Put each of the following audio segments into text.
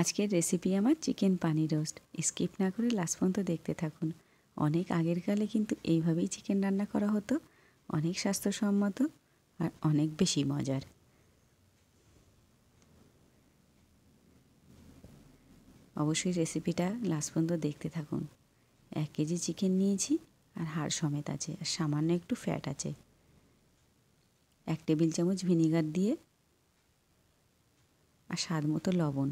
আজকের রেসিপি আমার চিকেন পানি রোস্ট। স্কিপ না করে লাস্ট পর্যন্ত দেখতে থাকুন। অনেক আগের কালে কিন্তু এইভাবেই চিকেন রান্না করা হতো, অনেক স্বাস্থ্যসম্মত আর অনেক বেশি মজার। অবশ্যই রেসিপিটা লাস্ট পর্যন্ত দেখতে থাকুন। 1 কেজি চিকেন নিয়েছি আর হাড় সমেত আছে, আর সামান্য একটু ফ্যাট আছে। 1 টেবিল চামচ ভিনিগার দিয়ে আর স্বাদ মতো লবণ।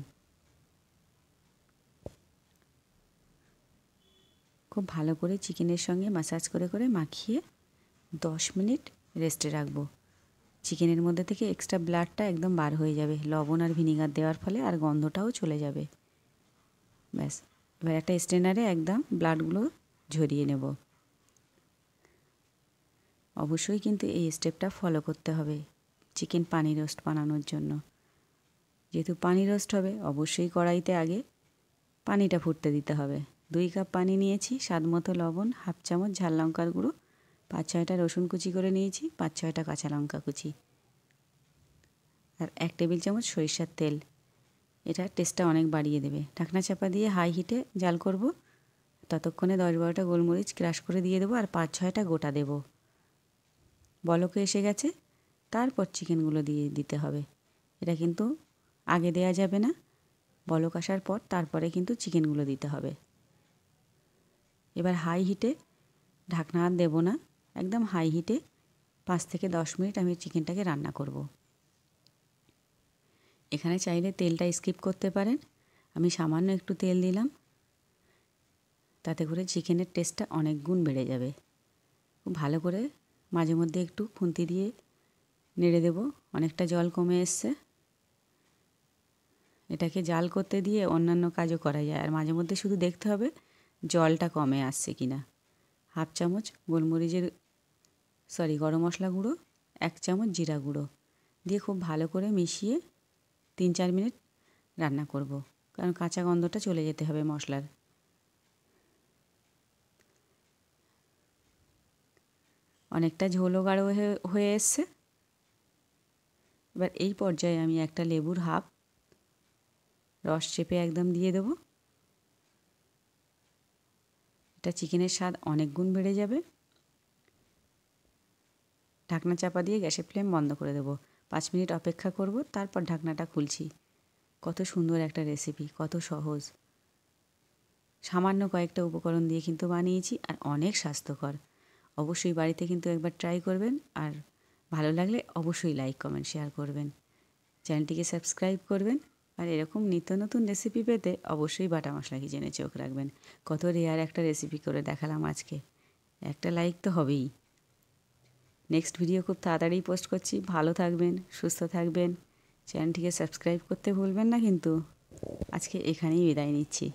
খুব ভালো করে চিকেনের সঙ্গে ম্যাসাজ করে করে মাখিয়ে 10 মিনিট রেস্টে রাখবো। চিকেনের মধ্যে থেকে এক্সট্রা ব্লাডটা একদম বার হয়ে যাবে লবণ আর ভিনিগার দেওয়ার ফলে, আর গন্ধটাও চলে যাবে। ব্যাস, এবার একটা স্ট্রেনারে একদম ব্লাডগুলো ঝরিয়ে নেব। অবশ্যই কিন্তু এই স্টেপটা ফলো করতে হবে চিকেন পানি রোস্ট বানানোর জন্য। যেহেতু পানি রোস্ট হবে, অবশ্যই কড়াইতে আগে পানিটা ফুটতে দিতে হবে। 2 কাপ পানি নিয়েছি, স্বাদ মতো লবণ, হাফ চামচ ঝাল লঙ্কার গুঁড়ো, 5-6টা রসুন কুচি করে নিয়েছি, 5-6টা কাঁচা লঙ্কা কুচি, আর 1 টেবিল চামচ সরিষার তেল। এটা টেস্টটা অনেক বাড়িয়ে দেবে। ঢাকনা চাপা দিয়ে হাই হিটে জাল করব। ততক্ষণে 10-12টা গোলমরিচ ক্রাশ করে দিয়ে দেবো, আর 5-6টা গোটা দেব। বলকে এসে গেছে, তারপর চিকেনগুলো দিয়ে দিতে হবে। এটা কিন্তু আগে দেয়া যাবে না, বলক আসার পর তারপরে কিন্তু চিকেনগুলো দিতে হবে। এবার হাই হিটে, ঢাকনা আর দেবো না, একদম হাই হিটে 5 থেকে 10 মিনিট আমি চিকেনটাকে রান্না করব। এখানে চাইলে তেলটা স্কিপ করতে পারেন, আমি সামান্য একটু তেল দিলাম, তাতে করে চিকেনের টেস্টটা অনেক গুণ বেড়ে যাবে। খুব ভালো করে মাঝে মধ্যে একটু খুন্তি দিয়ে নেড়ে দেব। অনেকটা জল কমে এসছে। এটাকে জাল করতে দিয়ে অন্যান্য কাজও করা যায়, আর মাঝে মধ্যে শুধু দেখতে হবে জলটা কমে আসছে কিনা। হাফ চামচ গরম মশলা গুঁড়ো, 1 চামচ জিরা গুঁড়ো দিয়ে খুব ভালো করে মিশিয়ে 3-4 মিনিট রান্না করব, কারণ কাঁচা গন্ধটা চলে যেতে হবে মশলার। অনেকটা ঝোলও গাঢ় হয়ে এসছে। এবার এই পর্যায়ে আমি একটা লেবুর হাফ রস চেপে একদম দিয়ে দেবো। এটা চিকেনের স্বাদ অনেক গুণ বেড়ে যাবে। ঢাকনা চাপা দিয়ে গ্যাসের ফ্লেম বন্ধ করে দেবো। 5 মিনিট অপেক্ষা করব, তারপর ঢাকনাটা খুলছি। কত সুন্দর একটা রেসিপি, কত সহজ। সামান্য কয়েকটা উপকরণ দিয়ে কিন্তু বানিয়েছি, আর অনেক স্বাস্থ্যকর। অবশ্যই বাড়িতে কিন্তু একবার ট্রাই করবেন, আর ভালো লাগলে অবশ্যই লাইক কমেন্ট শেয়ার করবেন। চ্যানেলটিকে সাবস্ক্রাইব করবেন, আর এরকম নিত্য নতুন রেসিপি পেতে অবশ্যই বাটা মশলা কিচেনে চোখ রাখবেন। কত রেয়ার একটা রেসিপি করে দেখালাম আজকে, একটা লাইক তো হবেই। নেক্সট ভিডিও খুব তাড়াতাড়ি পোস্ট করছি। ভালো থাকবেন, সুস্থ থাকবেন, চ্যানেলটিকে সাবস্ক্রাইব করতে ভুলবেন না কিন্তু। আজকে এখানেই বিদায় নিচ্ছি।